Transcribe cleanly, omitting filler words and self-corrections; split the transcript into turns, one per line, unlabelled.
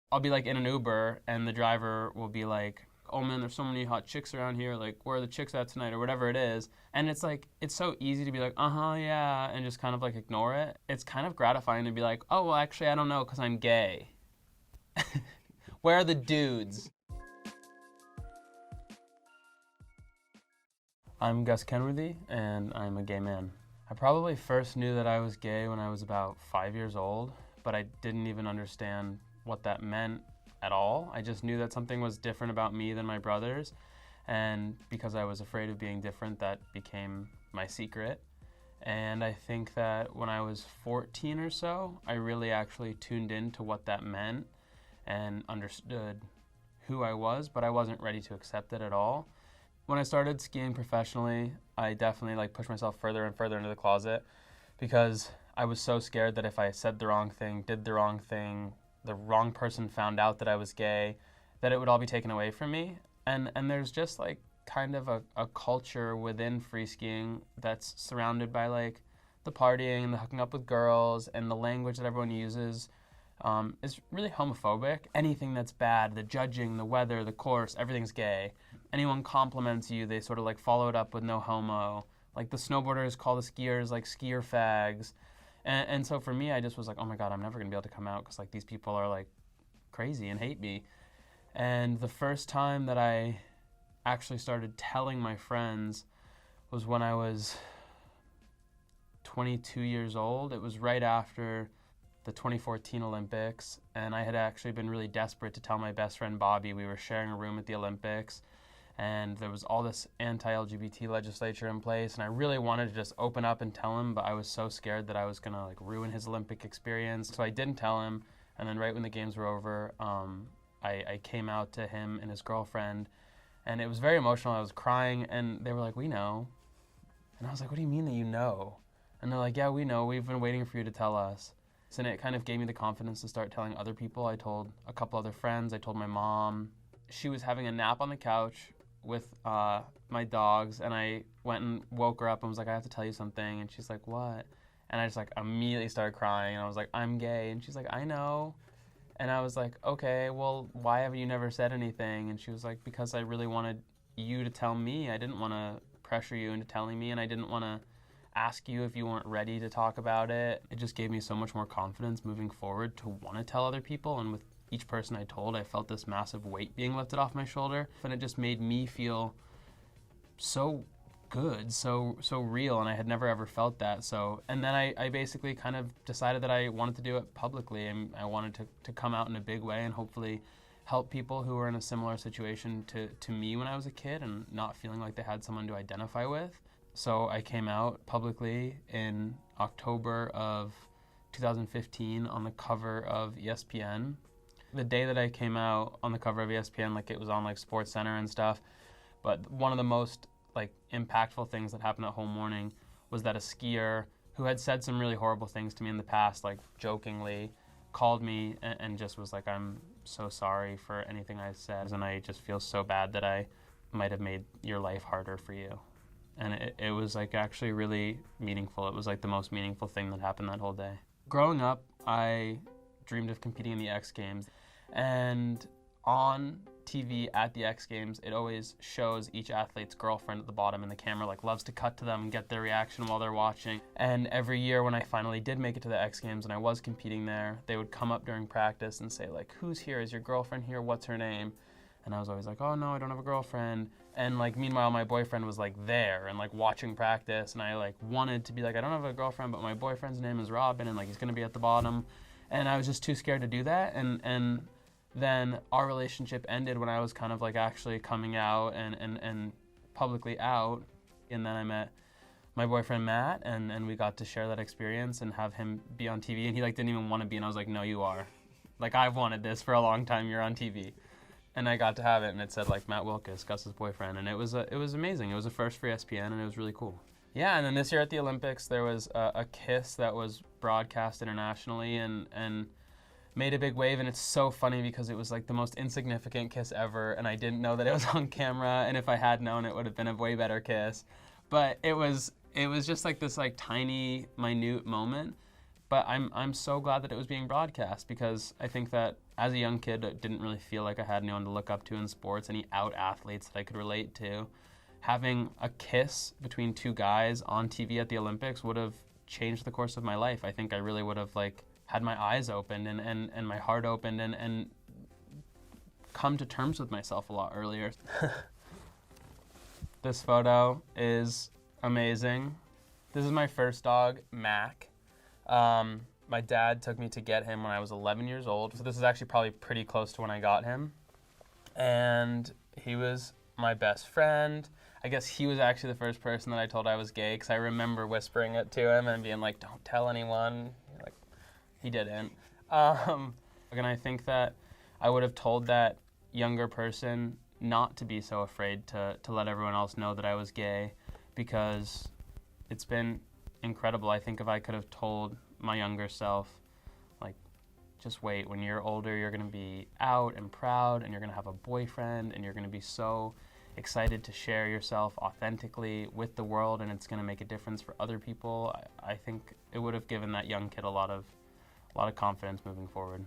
I'll be like in an Uber and the driver will be like, oh man, there's so many hot chicks around here, like where are the chicks at tonight or whatever it is. And it's like, it's so easy to be like, uh-huh, yeah, and just kind of like ignore it. It's kind of gratifying to be like, oh, well, actually, I don't know because I'm gay. Where are the dudes? I'm Gus Kenworthy, and I'm a gay man. I probably first knew that I was gay when I was about 5 years old, but I didn't even understand what that meant at all. I just knew that something was different about me than my brothers, and because I was afraid of being different, that became my secret. And I think that when I was 14 or so, I really actually tuned into what that meant and understood who I was, but I wasn't ready to accept it at all. When I started skiing professionally, I definitely pushed myself further and further into the closet because I was so scared that if I said the wrong thing, did the wrong thing, the wrong person found out that I was gay, that it would all be taken away from me. And there's just kind of a culture within free skiing that's surrounded by the partying and the hooking up with girls, and the language that everyone uses is really homophobic. Anything that's bad, the judging, the weather, the course, everything's gay. Anyone compliments you, they sort of follow it up with no homo. Like the snowboarders call the skiers skier fags. And so for me, I just was like, oh my God, I'm never gonna be able to come out because these people are crazy and hate me. And the first time that I actually started telling my friends was when I was 22 years old. It was right after the 2014 Olympics, and I had actually been really desperate to tell my best friend Bobby. We were sharing a room at the Olympics, and there was all this anti-LGBT legislature in place, and I really wanted to just open up and tell him, but I was so scared that I was gonna ruin his Olympic experience. So I didn't tell him, and then right when the games were over, I came out to him and his girlfriend, and it was very emotional. I was crying, and they were like, we know. And I was like, what do you mean that you know? And they're like, yeah, we know. We've been waiting for you to tell us. And it kind of gave me the confidence to start telling other people. I told a couple other friends. I told my mom. She was having a nap on the couch with my dogs, and I went and woke her up and was like, I have to tell you something. And she's like, what? And I just immediately started crying, and I was like, I'm gay. And she's like, I know. And I was like, okay, well, why have you never said anything? And she was like, because I really wanted you to tell me. I didn't want to pressure you into telling me, and I didn't want to ask you if you weren't ready to talk about it. It just gave me so much more confidence moving forward to want to tell other people, and with each person I told, I felt this massive weight being lifted off my shoulder, and it just made me feel so good, so real, and I had never ever felt that. And then I basically kind of decided that I wanted to do it publicly, and I wanted to come out in a big way and hopefully help people who were in a similar situation to me when I was a kid and not feeling like they had someone to identify with. So I came out publicly in October of 2015 on the cover of ESPN. The day that I came out on the cover of ESPN, it was on SportsCenter and stuff, but one of the most impactful things that happened that whole morning was that a skier who had said some really horrible things to me in the past, jokingly, called me and just was like, I'm so sorry for anything I said, and I just feel so bad that I might have made your life harder for you. And it was actually really meaningful. It was the most meaningful thing that happened that whole day. Growing up, I dreamed of competing in the X Games, and on TV at the X Games, it always shows each athlete's girlfriend at the bottom, and the camera loves to cut to them and get their reaction while they're watching. And every year when I finally did make it to the X Games and I was competing there, they would come up during practice and say who's here? Is your girlfriend here? What's her name? And I was always like, oh no, I don't have a girlfriend. And meanwhile, my boyfriend was there and watching practice, and I wanted to be I don't have a girlfriend, but my boyfriend's name is Robin, and he's gonna be at the bottom. And I was just too scared to do that. And then our relationship ended when I was kind of actually coming out and publicly out. And then I met my boyfriend Matt, and we got to share that experience and have him be on TV. And he didn't even want to be, and I was like, no, you are. I've wanted this for a long time. You're on TV. And I got to have it, and it said Matt Wilkes, Gus's boyfriend, and it was amazing. It was a first for ESPN, and it was really cool. Yeah, and then this year at the Olympics, there was a kiss that was broadcast internationally and made a big wave, and it's so funny because it was the most insignificant kiss ever, and I didn't know that it was on camera, and if I had known, it would have been a way better kiss. But it was just this tiny, minute moment. But I'm so glad that it was being broadcast, because I think that as a young kid, I didn't really feel like I had anyone to look up to in sports, any out athletes that I could relate to. Having a kiss between two guys on TV at the Olympics would have changed the course of my life. I think I really would have like had my eyes opened and my heart opened and come to terms with myself a lot earlier. This photo is amazing. This is my first dog, Mac. My dad took me to get him when I was 11 years old. So this is actually probably pretty close to when I got him. And he was my best friend. I guess he was actually the first person that I told I was gay, because I remember whispering it to him and being like, don't tell anyone. Like, he didn't. And I think that I would have told that younger person not to be so afraid to let everyone else know that I was gay, because it's been incredible. I think if I could have told my younger self, like, just wait, when you're older, you're going to be out and proud, and you're going to have a boyfriend, and you're going to be so excited to share yourself authentically with the world, and it's going to make a difference for other people. I think it would have given that young kid a lot of confidence moving forward.